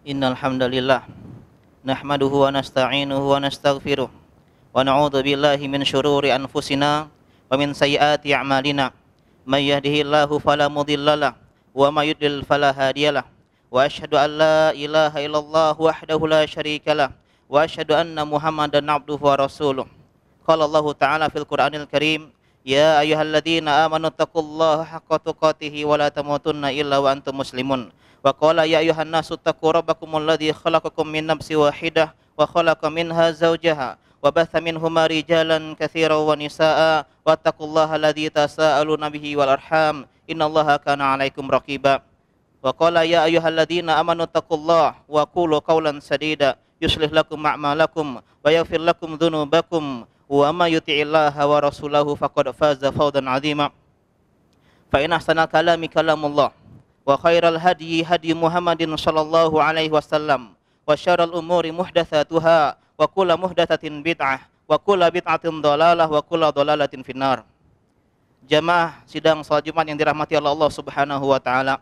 Innal hamdalillah nahmaduhu wa nasta'inuhu wa nastaghfiruh wa na'udzu billahi min syururi anfusina wa min sayyiati a'malina may yahdihillahu fala mudhillalah wa may yudlil fala hadiyalah wa asyhadu an la ilaha illallah wahdahu la syarikalah wa asyhadu anna Muhammadan abduhu wa rasuluh. Qala Allah ta'ala fil Qur'anil Karim, ya ayyuhalladzina amanu taqullaha haqqa tuqatih wa la tamutunna illa wa antum muslimun. Wa qala ya ayyuhan nasu taqu rabbakumul ladzi khalaqakum min nafsin wahidah wa khalaqa minha zawjaha wa batha minhuma rijalan katsiran wa nisaa wattaqullaha alladzi tasaaluna bihi wal arham innallaha kana 'alaikum raqiba. Wa qala ya ayyuhalladzina amanu taqullaha wa qulu qawlan sadida yuslih lakum a'malakum wa yaghfir lakum dzunubakum wa may yuti'illaha wa rasulahu faqad faza fawzan 'azima. Fa in ahsanal kalami kalamullah wa khairal hadyi hadyi Muhammadin sallallahu alaihi wasallam wa syarrul umuri muhdatsatuha wa kullu muhdatsatin bid'ah wa kullu bid'atin dhalalah wa kullu dhalalatin finnar. Jamaah sidang salat Jumat yang dirahmati Allah Subhanahu wa taala.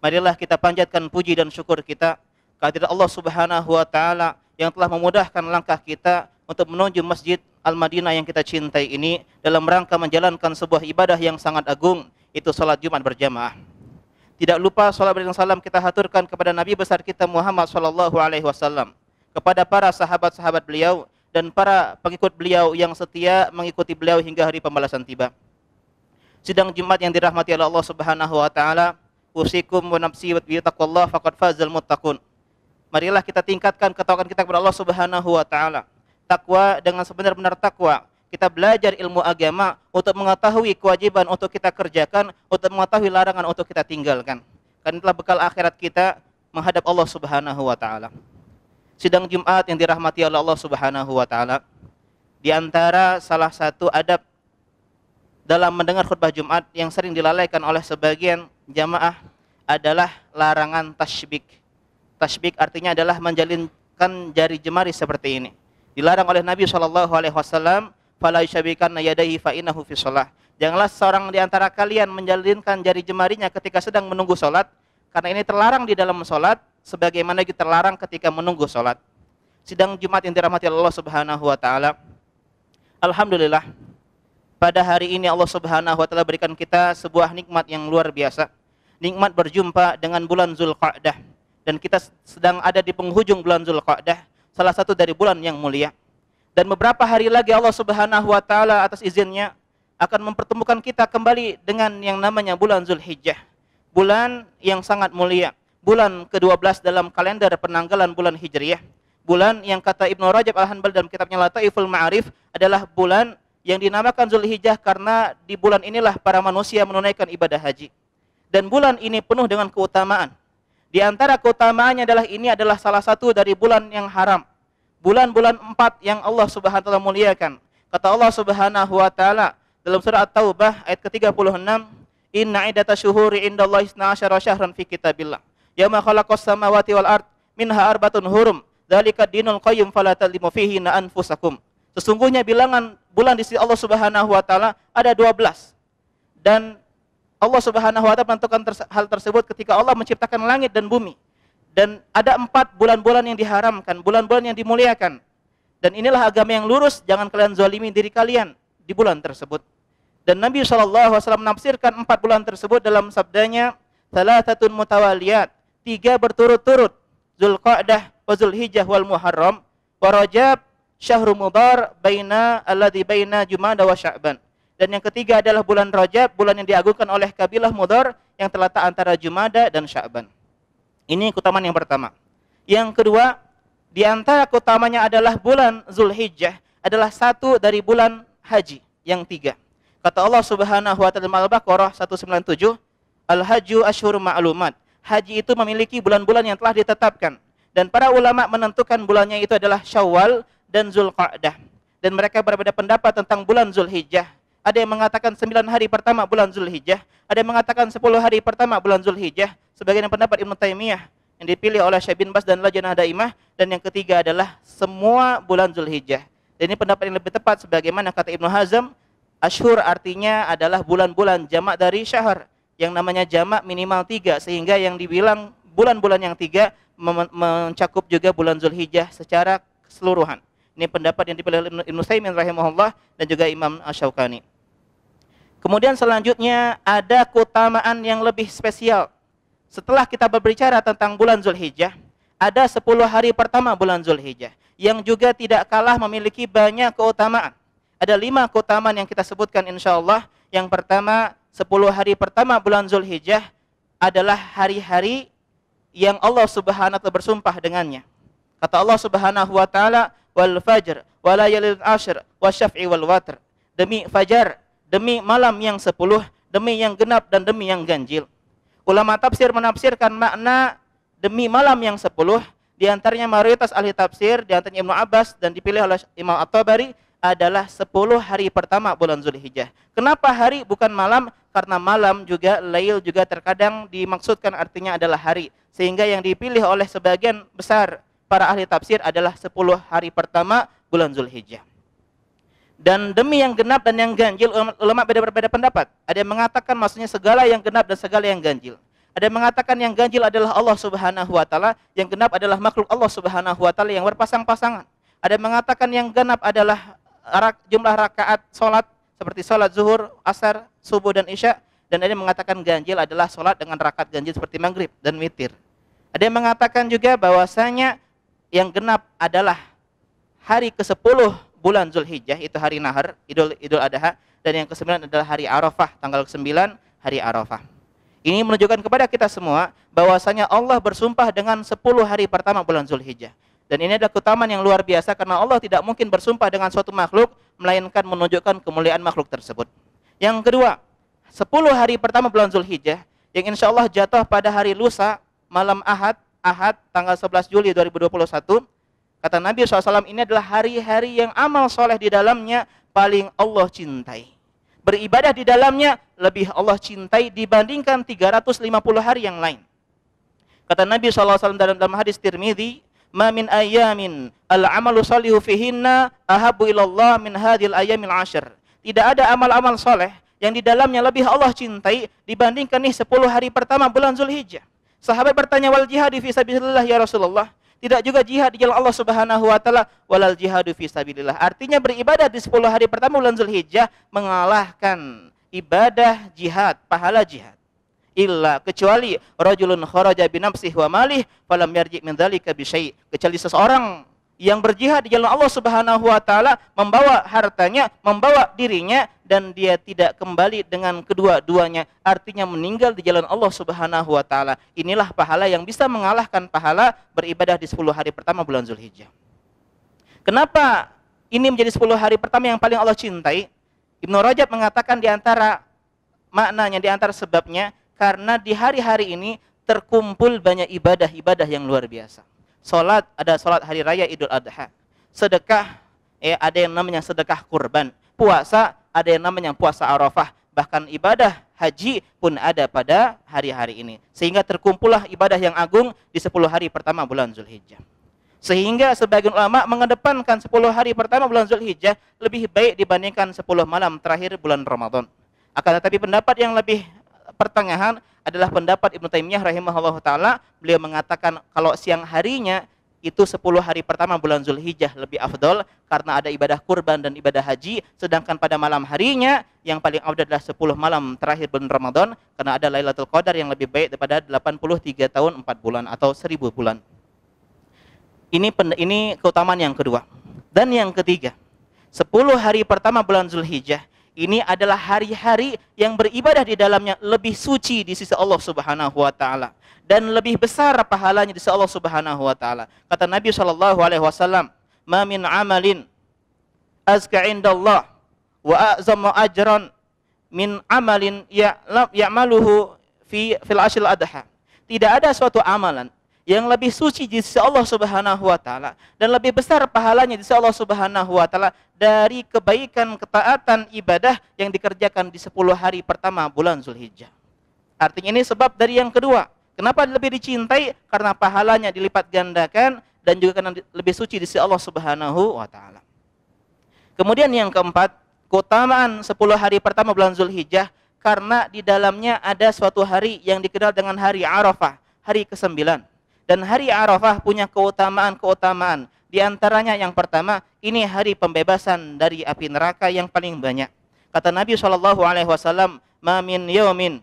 Marilah kita panjatkan puji dan syukur kita kehadirat Allah Subhanahu wa taala yang telah memudahkan langkah kita untuk menuju Masjid Al-Madinah yang kita cintai ini dalam rangka menjalankan sebuah ibadah yang sangat agung, itu salat Jumat berjamaah. Tidak lupa salat dan salam kita haturkan kepada Nabi besar kita Muhammad sallallahu alaihi wasallam, kepada para sahabat-sahabat beliau dan para pengikut beliau yang setia mengikuti beliau hingga hari pembalasan tiba. Sidang Jumat yang dirahmati oleh Allah Subhanahu wa taala, usikum wa nafsi wa taqwallah faqad fazal muttaqun. Marilah kita tingkatkan ketakwaan kita kepada Allah Subhanahu wa taala. Takwa dengan sebenar-benar takwa. Kita belajar ilmu agama untuk mengetahui kewajiban untuk kita kerjakan, untuk mengetahui larangan untuk kita tinggalkan. Karena itulah bekal akhirat kita menghadap Allah Subhanahu wa taala. Sidang Jumat yang dirahmati oleh Allah Subhanahu wa taala, di antara salah satu adab dalam mendengar khutbah Jumat yang sering dilalaikan oleh sebagian jamaah adalah larangan tasybik. Tasybik artinya adalah menjalinkan jari jemari seperti ini. Dilarang oleh Nabi SAW, fala yusyabikanna yadayhi fa innahu fi shalah. Janganlah seorang di antara kalian menjalinkan jari jemarinya ketika sedang menunggu salat, karena ini terlarang di dalam salat sebagaimana kita terlarang ketika menunggu salat. Sidang Jumat yang dirahmati Allah Subhanahu wa taala. Alhamdulillah, pada hari ini Allah Subhanahu wa taala berikan kita sebuah nikmat yang luar biasa. Nikmat berjumpa dengan bulan Zulqa'dah, dan kita sedang ada di penghujung bulan Zulqa'dah, salah satu dari bulan yang mulia. Dan beberapa hari lagi Allah Subhanahu wa taala atas izinnya akan mempertemukan kita kembali dengan yang namanya bulan Zulhijjah. Bulan yang sangat mulia, bulan ke-12 dalam kalender penanggalan bulan Hijriyah. Bulan yang kata Ibnu Rajab Al-Hanbali dalam kitabnya Lataiful Ma'arif adalah bulan yang dinamakan Zulhijjah karena di bulan inilah para manusia menunaikan ibadah haji. Dan bulan ini penuh dengan keutamaan. Di antara keutamaannya adalah ini adalah salah satu dari bulan yang haram. Bulan-bulan 4 yang Allah Subhanahu wa taala muliakan. Kata Allah Subhanahu wa taala dalam surah At-Taubah ayat ke-36, "Inna iddatash syuhuri indallahi 12 syahran fi kitabillah. Yauma khalaqas samawati wal ard minha arbatun hurum. Dzalika dinul qayyim fala tadlimu fihi anfusakum." Sesungguhnya bilangan bulan di sisi Allah Subhanahu wa taala ada 12. Dan Allah Subhanahu wa taala menentukan hal tersebut ketika Allah menciptakan langit dan bumi. Dan ada 4 bulan-bulan yang diharamkan, bulan-bulan yang dimuliakan. Dan inilah agama yang lurus, jangan kalian zalimi diri kalian di bulan tersebut. Dan Nabi SAW menafsirkan 4 bulan tersebut dalam sabdanya, "Thalathatun mutawaliyat", 3 berturut-turut, Zulqa'dah wa Zulhijjah wal Muharram wa Rajab syahru mudhar baina alladhi baina Jumada wa Sya'ban. Dan yang ketiga adalah bulan Rajab, bulan yang diagungkan oleh kabilah Mudhar yang terletak antara Jumada dan Sya'ban. Ini keutamaan yang pertama. Yang kedua, di antara keutamanya adalah bulan Zulhijjah adalah satu dari bulan haji yang 3. Kata Allah Subhanahu wa taala dalam Al-Baqarah 197, "Al-hajju asyhurun ma'lumat." Haji itu memiliki bulan-bulan yang telah ditetapkan, dan para ulama menentukan bulannya itu adalah Syawal dan Zulqa'dah. Dan mereka berbeda pendapat tentang bulan Zulhijjah. Ada yang mengatakan 9 hari pertama bulan Zulhijjah, ada yang mengatakan 10 hari pertama bulan Zulhijjah, sebagian pendapat Ibnu Taimiyah yang dipilih oleh Syekh bin Baz dan Lajnah Daimah, dan yang ketiga adalah semua bulan Zulhijjah. Dan ini pendapat yang lebih tepat sebagaimana kata Ibnu Hazm, asyhur artinya adalah bulan-bulan, jamak dari syahr, yang namanya jamak minimal 3, sehingga yang dibilang bulan-bulan yang 3 mencakup juga bulan Zulhijjah secara keseluruhan. Ini pendapat yang dipilih oleh Ibnu Utsaimin rahimahullah dan juga Imam Asy-Syaukani. Kemudian selanjutnya ada keutamaan yang lebih spesial. Setelah kita berbicara tentang bulan Zulhijjah, ada 10 hari pertama bulan Zulhijjah yang juga tidak kalah memiliki banyak keutamaan. Ada 5 keutamaan yang kita sebutkan insyaallah. Yang pertama, 10 hari pertama bulan Zulhijjah adalah hari-hari yang Allah Subhanahu wa taala bersumpah dengannya. Kata Allah Subhanahu wa taala, "Wal fajr wa layalil ashr wasyaf'i wal watr." Demi fajar, demi malam yang 10, demi yang genap dan demi yang ganjil. Ulama tafsir menafsirkan makna demi malam yang 10, di antaranya mayoritas ahli tafsir, di antaranya Ibnu Abbas dan dipilih oleh Imam At-Tabari adalah 10 hari pertama bulan Zulhijjah. Kenapa hari bukan malam? Karena malam juga, lail juga terkadang dimaksudkan artinya adalah hari. Sehingga yang dipilih oleh sebagian besar para ahli tafsir adalah 10 hari pertama bulan Zulhijjah. Dan demi yang genap dan yang ganjil, ulama berbeda pendapat. Ada yang mengatakan maksudnya segala yang genap dan segala yang ganjil. Ada yang mengatakan yang ganjil adalah Allah Subhanahu wa taala, yang genap adalah makhluk Allah Subhanahu wa taala yang berpasang-pasangan. Ada yang mengatakan yang genap adalah jumlah rakaat salat seperti salat zuhur, asar, subuh dan isya, dan ada yang mengatakan ganjil adalah salat dengan rakaat ganjil seperti maghrib dan witir. Ada yang mengatakan juga bahwasanya yang genap adalah hari ke-10 bulan Zulhijjah, itu hari Nahar, Idul Adha, dan yang ke-9 adalah hari Arafah, tanggal ke-9 hari Arafah. Ini menunjukkan kepada kita semua bahwasanya Allah bersumpah dengan 10 hari pertama bulan Zulhijjah. Dan ini adalah keutamaan yang luar biasa karena Allah tidak mungkin bersumpah dengan suatu makhluk melainkan menunjukkan kemuliaan makhluk tersebut. Yang kedua, 10 hari pertama bulan Zulhijjah yang insya Allah jatuh pada hari lusa, malam Ahad tanggal 11 Juli 2021. Kata Nabi SAW, ini adalah hari-hari yang amal soleh di dalamnya paling Allah cintai. Beribadah di dalamnya lebih Allah cintai dibandingkan 350 hari yang lain. Kata Nabi SAW dalam hadis Tirmidzi, "Ma min ayamin al-amalu salihu fihinna ahabbu ilallah min hadhil ayamil ashr." Tidak ada amal-amal soleh yang di dalamnya lebih Allah cintai dibandingkan nih 10 hari pertama bulan Zulhijjah. Sahabat bertanya, "Wal jihadu fi sabilillah ya Rasulullah?" Tidak juga jihad di jalan Allah Subhanahu wa taala, walal jihadu fi sabilillah. Artinya beribadah di 10 hari pertama bulan Zulhijjah mengalahkan ibadah jihad, pahala jihad. Illa kecuali rajulun kharaja bi nafsihi wa malih falam yarji min dzalika bi syai'. Kecuali seseorang yang berjihad di jalan Allah Subhanahu wa taala membawa hartanya, membawa dirinya dan dia tidak kembali dengan kedua-duanya, artinya meninggal di jalan Allah Subhanahu wa taala. Inilah pahala yang bisa mengalahkan pahala beribadah di 10 hari pertama bulan Zulhijjah. Kenapa ini menjadi 10 hari pertama yang paling Allah cintai? Ibnu Rajab mengatakan di antara maknanya, di antara sebabnya karena di hari-hari ini terkumpul banyak ibadah-ibadah yang luar biasa. Salat, ada salat hari raya Idul Adha. Sedekah, ada yang namanya sedekah kurban. Puasa, ada yang namanya puasa Arafah. Bahkan ibadah haji pun ada pada hari-hari ini. Sehingga terkumpullah ibadah yang agung di 10 hari pertama bulan Zulhijjah. Sehingga sebagian ulama mengedepankan 10 hari pertama bulan Zulhijjah lebih baik dibandingkan 10 malam terakhir bulan Ramadan. Akan tetapi pendapat yang lebih pertengahan adalah pendapat Ibnu Taimiyah rahimahullah ta'ala. Beliau mengatakan kalau siang harinya itu 10 hari pertama bulan Zulhijjah lebih afdol karena ada ibadah kurban dan ibadah haji. Sedangkan pada malam harinya yang paling afdol adalah 10 malam terakhir bulan Ramadan karena ada Lailatul Qadar yang lebih baik daripada 83 tahun 4 bulan atau 1000 bulan. Ini keutamaan yang kedua. Dan yang ketiga, 10 hari pertama bulan Zulhijjah ini adalah hari-hari yang beribadah di dalamnya lebih suci di sisi Allah Subhanahu wa taala dan lebih besar pahalanya di sisi Allah Subhanahu wa taala. Kata Nabi sallallahu alaihi wasallam, "Ma min amalin azka indallah wa a'zamu ajran min amalin ya'maluhu fil ashril adha." Tidak ada suatu amalan yang lebih suci di sisi Allah Subhanahu wa taala dan lebih besar pahalanya di sisi Allah Subhanahu wa taala dari kebaikan, ketaatan, ibadah yang dikerjakan di 10 hari pertama bulan Zulhijjah. Artinya ini sebab dari yang kedua. Kenapa lebih dicintai? Karena pahalanya dilipat gandakan dan juga karena lebih suci di sisi Allah Subhanahu wa taala. Kemudian yang keempat, keutamaan 10 hari pertama bulan Zulhijjah karena di dalamnya ada suatu hari yang dikenal dengan hari Arafah, hari ke-9. Dan hari Arafah punya keutamaan-keutamaan. Di antaranya yang pertama, ini hari pembebasan dari api neraka yang paling banyak. Kata Nabi SAW, "Ma min yawmin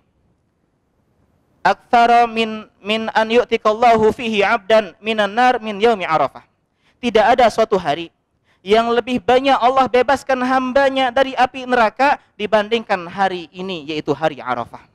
aktsara min an yu'tikallahu fihi 'abdan minan nar min yaumi Arafah." Tidak ada suatu hari yang lebih banyak Allah bebaskan hambanya dari api neraka dibandingkan hari ini, yaitu hari Arafah.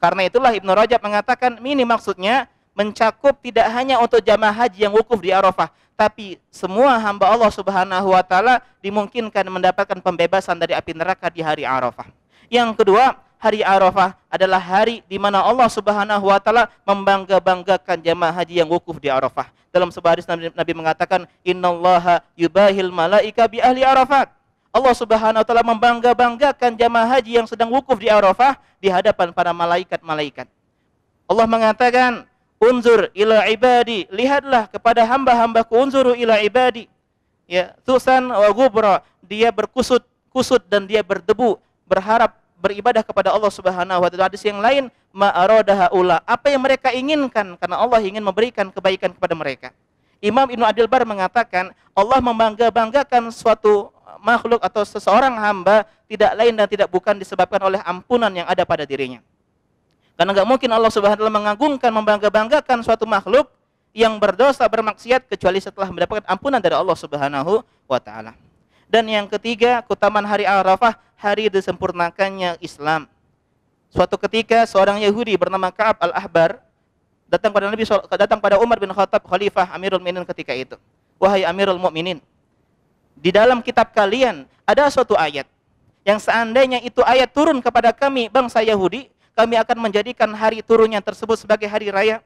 Karena itulah Ibnu Rajab mengatakan, ini maksudnya mencakup tidak hanya untuk jamaah haji yang wukuf di Arafah, tapi semua hamba Allah Subhanahu wa taala dimungkinkan mendapatkan pembebasan dari api neraka di hari Arafah. Yang kedua, hari Arafah adalah hari di mana Allah Subhanahu wa taala membangga-banggakan jamaah haji yang wukuf di Arafah. Dalam sebuah hadis Nabi mengatakan, "Innallaha yubahil malaika bi ahli Arafat." Allah Subhanahu wa taala membangga-banggakan jamaah haji yang sedang wukuf di Arafah di hadapan para malaikat-malaikat. Allah mengatakan, "Unzur ila ibadi," lihatlah kepada hamba-hambaku, unzuru ila ibadi. Ya, tusan wa ghubra, dia berkusut dan dia berdebu, berharap beribadah kepada Allah Subhanahu wa taala. Hadis yang lain, ma aradaha ula, apa yang mereka inginkan, karena Allah ingin memberikan kebaikan kepada mereka. Imam Ibnu Abdul Bar mengatakan, Allah membangga-banggakan suatu makhluk atau seseorang hamba tidak lain dan tidak bukan disebabkan oleh ampunan yang ada pada dirinya. Karena nggak mungkin Allah Subhanahu wa taala mengagungkan, membangga-banggakan suatu makhluk yang berdosa, bermaksiat kecuali setelah mendapatkan ampunan dari Allah Subhanahu wa taala. Dan yang ketiga, keutamaan hari Arafah, hari disempurnakannya Islam. Suatu ketika seorang Yahudi bernama Ka'ab al-Ahbar datang pada Umar bin Khattab, khalifah Amirul Mukminin ketika itu. "Wahai Amirul Mukminin, di dalam kitab kalian ada suatu ayat yang seandainya itu ayat turun kepada kami bangsa Yahudi, kami akan menjadikan hari turunnya tersebut sebagai hari raya."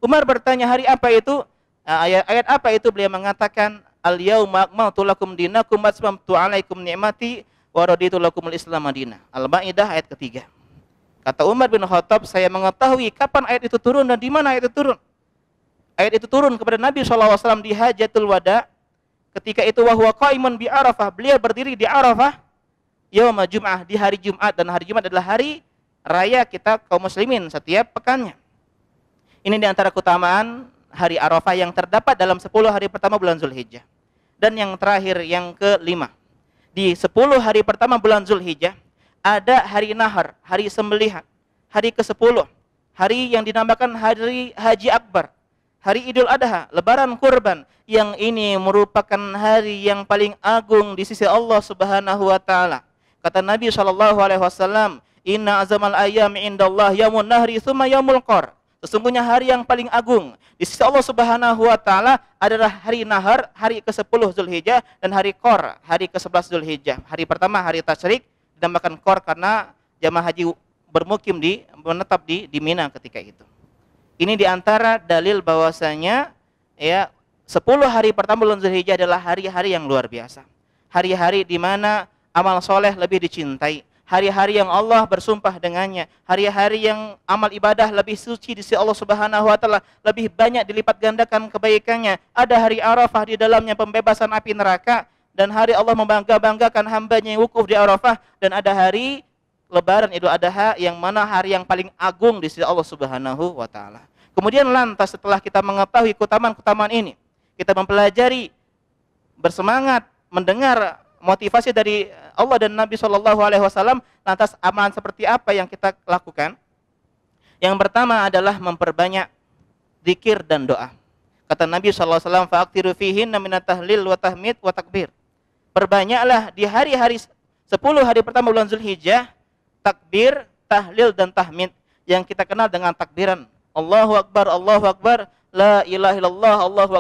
Umar bertanya, hari apa itu? Ayat apa itu? Beliau mengatakan, "Al-yauma akmaltu lakum dinakum wa atmamtu 'alaikum ni'mati wa raditu lakumul Islam madinah." Al-Maidah ayat ketiga. Kata Umar bin Khattab, saya mengetahui kapan ayat itu turun dan di mana ayat itu turun. Ayat itu turun kepada Nabi SAW di Hajatul Wada. Ketika itu wa huwa qaimun bi Arafah, beliau berdiri di Arafah yauma Jum'ah, di hari Jumat, dan hari Jumat adalah hari raya kita kaum muslimin setiap pekannya. Ini di antara keutamaan hari Arafah yang terdapat dalam 10 hari pertama bulan Zulhijjah. Dan yang terakhir, yang kelima, di 10 hari pertama bulan Zulhijjah ada hari Nahar, hari sembelihan, hari ke-10, hari yang dinamakan hari Haji Akbar, hari Idul Adha, lebaran kurban, yang ini merupakan hari yang paling agung di sisi Allah Subhanahu wa taala. Kata Nabi SAW, "Inna azamal ayyami indallah yamun nahri tsumma yaumul qar." Sesungguhnya hari yang paling agung di sisi Allah Subhanahu wa taala adalah hari Nahar, hari ke-10 Zulhijjah, dan hari Qor, hari ke-11 Zulhijjah. Hari pertama hari Tasyrik dinamakan Qor karena jamaah haji bermukim menetap di Mina ketika itu. Ini di antara dalil bahwasanya ya 10 hari pertama bulan Zulhijjah adalah hari-hari yang luar biasa. Hari-hari di mana amal soleh lebih dicintai. Hari-hari yang Allah bersumpah dengannya, hari-hari yang amal ibadah lebih suci di sisi Allah Subhanahu wa taala, lebih banyak dilipat gandakan kebaikannya. Ada hari Arafah, di dalamnya pembebasan api neraka, dan hari Allah membangga-banggakan hambanya yang wukuf di Arafah, dan ada hari Lebaran Idul Adha yang mana hari yang paling agung di sisi Allah Subhanahu wa taala. Kemudian lantas setelah kita mengetahui keutamaan-keutamaan ini, kita mempelajari, bersemangat mendengar motivasi dari Allah dan Nabi SAW, lantas amalan seperti apa yang kita lakukan? Yang pertama adalah memperbanyak zikir dan doa. Kata Nabi SAW, "Fa'aktiru fihinna minat tahlil wa tahmid wa takbir." Perbanyaklah di hari-hari 10 hari pertama bulan Zulhijjah, takbir, tahlil, dan tahmid, yang kita kenal dengan takbiran Allahu Akbar, Allahu Akbar, la ilaha illallah, Allahu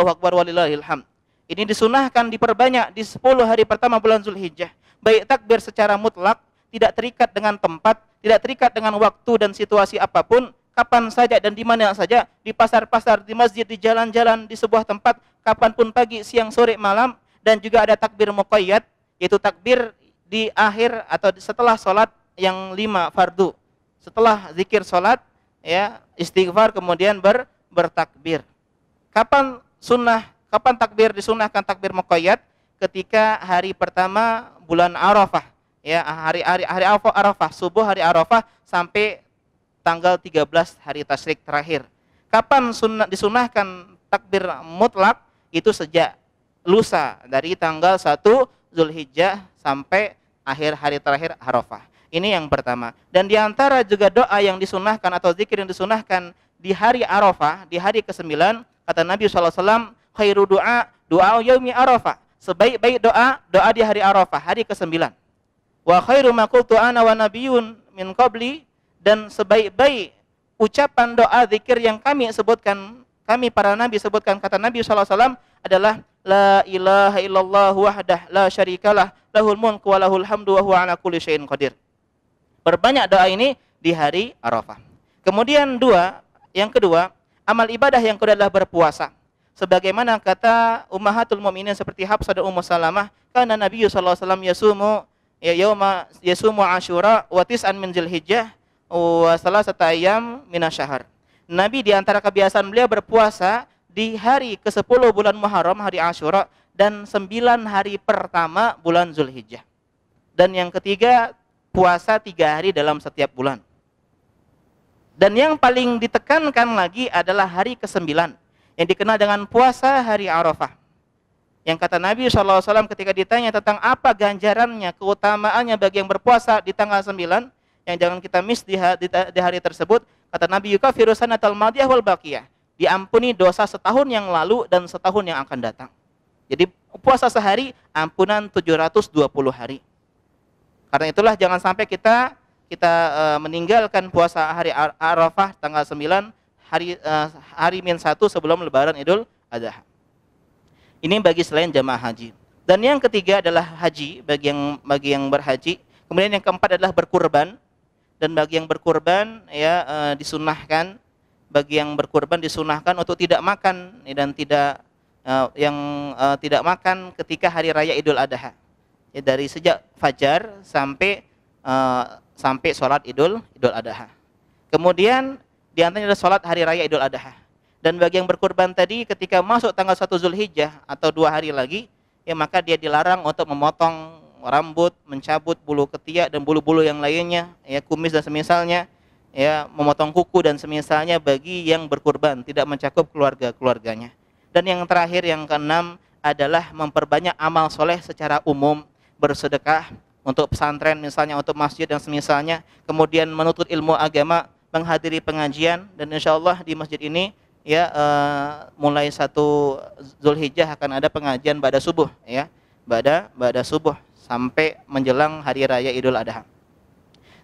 Akbar, walillahil hamd. Ini disunahkan diperbanyak di 10 hari pertama bulan Zulhijjah. Baik takbir secara mutlak, tidak terikat dengan tempat, tidak terikat dengan waktu dan situasi apapun, kapan saja dan di mana saja, di pasar-pasar, di masjid, di jalan-jalan, di sebuah tempat, kapanpun, pagi, siang, sore, malam. Dan juga ada takbir muqayyad, yaitu takbir di akhir atau setelah sholat yang 5 fardu. Setelah zikir sholat, ya, istighfar, kemudian bertakbir. Kapan takbir disunahkan, takbir muqayyad? Ketika hari pertama bulan Arafah, ya, hari Arafah, subuh hari Arafah sampai tanggal 13 hari tasyrik terakhir. kapan disunahkan takbir mutlak? Itu sejak lusa, dari tanggal 1 Zulhijjah sampai akhir hari terakhir Arafah. Ini yang pertama. Dan diantara juga doa yang disunahkan atau zikir yang disunahkan di hari Arafah, di hari ke-9, kata Nabi SAW, khairu doa yaumi Arafah. Sebaik-baik doa di hari Arafah, hari ke-9. Wa khairu ma qultu ana wa nabiyyun min qabli, dan sebaik-baik ucapan doa zikir yang kami sebutkan, kami para nabi sebutkan, kata Nabi SAW adalah la ilaha illallah wahdah la syarikalah lahul mulku wa lahul hamdu wa huwa ala kulli syai'in qadir. Perbanyak doa ini di hari Arafah. Kemudian yang kedua, amal ibadah yang kedua adalah berpuasa. Sebagaimana kata ummahatul mukminin seperti Hafsah dan Ummu Salamah, kana Nabi sallallahu alaihi wasallam yasumu Asyura wa tis'an min Dzulhijjah wa salasata ayyam minasyahr. Nabi di antara kebiasaan beliau berpuasa di hari ke-10 bulan Muharram, hari Asyura, dan 9 hari pertama bulan Zulhijjah. Dan yang ketiga, puasa 3 hari dalam setiap bulan. Dan yang paling ditekankan lagi adalah hari ke-9, yang dikenal dengan puasa hari Arafah. Yang kata Nabi SAW ketika ditanya tentang apa ganjarannya, keutamaannya bagi yang berpuasa di tanggal 9, yang jangan kita miss di hari tersebut, kata Nabi, yukafiru sanatal madiyah wal baqiyah, diampuni dosa setahun yang lalu dan setahun yang akan datang. Jadi puasa sehari, ampunan 720 hari. Karena itulah jangan sampai kita meninggalkan puasa hari Arafah tanggal 9, hari min 1 sebelum lebaran Idul Adha. Ini bagi selain jamaah haji. Dan yang ketiga adalah haji bagi yang berhaji. Kemudian yang keempat adalah berkurban. Dan bagi yang berkurban disunahkan, untuk tidak makan dan tidak makan ketika hari raya Idul Adha. Ya, dari sejak fajar sampai sholat Idul Adha. Kemudian di antaranya adalah sholat hari raya Idul Adha. Dan bagi yang berkurban tadi, ketika masuk tanggal 1 Zulhijjah atau 2 hari lagi, ya maka dia dilarang untuk memotong rambut, mencabut bulu ketiak dan bulu-bulu yang lainnya, ya kumis dan semisalnya, ya memotong kuku dan semisalnya bagi yang berkurban, tidak mencakup keluarganya. Dan yang terakhir, yang keenam adalah memperbanyak amal soleh secara umum, bersedekah untuk pesantren misalnya, untuk masjid dan semisalnya, kemudian menuntut ilmu agama, menghadiri pengajian, dan insya Allah di masjid ini mulai 1 Zulhijjah akan ada pengajian ba'da subuh, ya ba'da subuh sampai menjelang hari raya Idul Adha.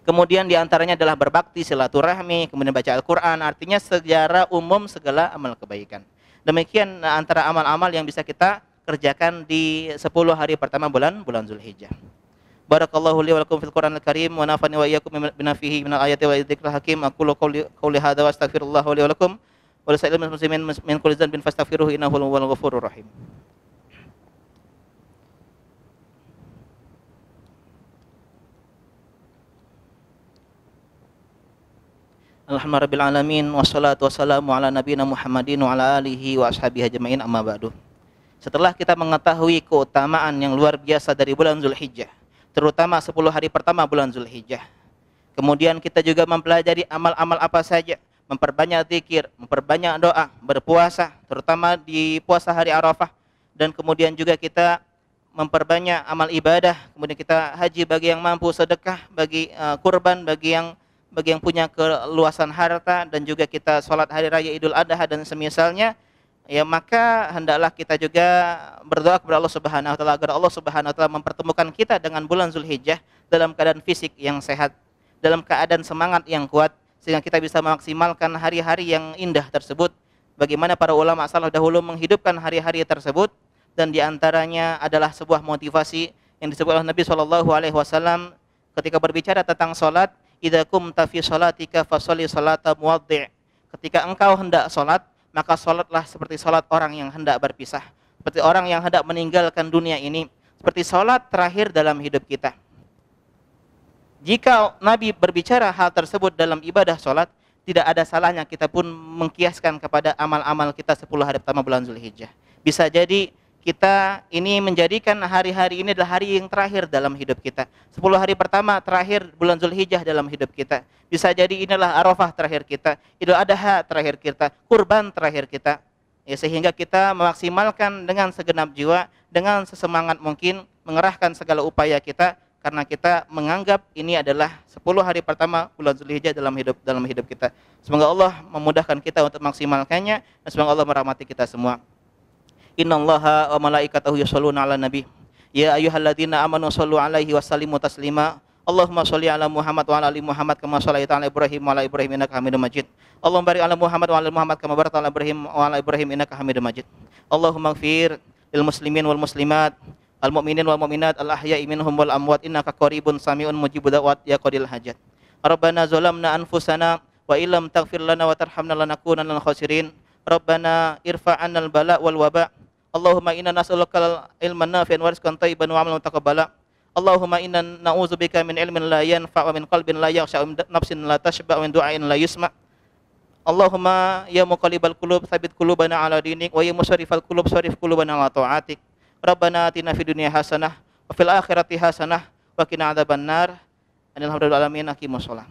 Kemudian diantaranya adalah berbakti, silaturahmi, kemudian baca Al-Quran, artinya secara umum segala amal kebaikan. Demikian antara amal-amal yang bisa kita kerjakan di 10 hari pertama bulan Zulhijjah. Barakallahu li wa lakum fil Qur'anil Karim wa nafa'ani wa iyyakum bima fihi minal ayati wa dzikril hakim. Aqulu qawli hadza wa astaghfirullah li wa lakum wa lisa'ilil muslimin min kulli dhanbin fastaghfiruhu innahu huwal ghafurur rahim. Alhamdulillahirabbil alamin wassalatu wassalamu ala nabiyina Muhammadin wa ala alihi wa ashabihi ajmain, amma ba'du. Setelah kita mengetahui keutamaan yang luar biasa dari bulan Zulhijjah, terutama 10 hari pertama bulan Zulhijjah, kemudian kita juga mempelajari amal-amal apa saja, memperbanyak zikir, memperbanyak doa, berpuasa, terutama di puasa hari Arafah, dan kemudian juga kita memperbanyak amal ibadah, kemudian kita haji bagi yang mampu, sedekah bagi kurban bagi yang punya keluasan harta, dan juga kita sholat hari raya Idul Adha dan semisalnya, ya maka hendaklah kita juga berdoa kepada Allah Subhanahu wa taala agar Allah Subhanahu wa taala mempertemukan kita dengan bulan Zulhijjah dalam keadaan fisik yang sehat, dalam keadaan semangat yang kuat, sehingga kita bisa memaksimalkan hari-hari yang indah tersebut. Bagaimana para ulama salaf dahulu menghidupkan hari-hari tersebut, dan diantaranya adalah sebuah motivasi yang disebut oleh Nabi SAW ketika berbicara tentang sholat. Idza qumta fi shalatika fasholli salata muwaddi'. Ketika engkau hendak sholat, maka sholatlah seperti sholat orang yang hendak berpisah, seperti orang yang hendak meninggalkan dunia ini, seperti sholat terakhir dalam hidup kita. Jika Nabi berbicara hal tersebut dalam ibadah sholat, tidak ada salahnya kita pun mengkiaskan kepada amal-amal kita 10 hari pertama bulan Zulhijjah. Bisa jadi kita ini menjadikan hari-hari ini adalah hari yang terakhir dalam hidup kita. 10 hari pertama terakhir bulan Zulhijjah dalam hidup kita. Bisa jadi inilah Arafah terakhir kita, Idul Adha terakhir kita, kurban terakhir kita. Ya, sehingga kita memaksimalkan dengan segenap jiwa, dengan sesemangat mungkin, mengerahkan segala upaya kita, karena kita menganggap ini adalah 10 hari pertama bulan Zulhijjah dalam hidup kita. Semoga Allah memudahkan kita untuk maksimalkannya, dan semoga Allah merahmati kita semua. Innallaha wa malaikatahu yusholluna 'alan nabi. Ya ayyuhalladzina amanu shallu 'alaihi wa sallimu taslima. Allahumma shalli 'ala Muhammad wa 'ala ali Muhammad kama shallaita 'ala Ibrahim wa 'ala Ibrahim innaka Hamidum Majid. Allahumma barik 'ala Muhammad wa 'ala ali Muhammad kama barakta 'ala Ibrahim wa 'ala Ibrahim innaka Hamidum Majid. Allahumma ighfir lil muslimin wal muslimat, al mu'minin wal mu'minat, al ahya'i minhum wal amwat, innaka qaribun sami'un mujibud da'wat ya qadil hajat. Rabbana zalamna anfusana wa illam taghfir lana wa tarhamna lanakunanna minal khasirin. Rabbana irfa'annal bala wal waba. Allahumma inna nas'aluka ilman nafi'an wa rizqan thayyiban wa 'amalan mutaqabbala. Allahumma inna na'udzubika min ilmin la yanfa' wa min qalbin la yakhsha' wa min nafsin la tashba' wa min du'ain la yusma'. Allahumma ya muqallibal qulub tsabbit qulubana 'ala dinik wa ya musarrifal qulub sarrif qulubana 'ala ta'atik. Rabbana atina fid dunya hasanah wa fil akhirati hasanah wa qina adzabannar. Alhamdulillah alamin. Aqimus shalah.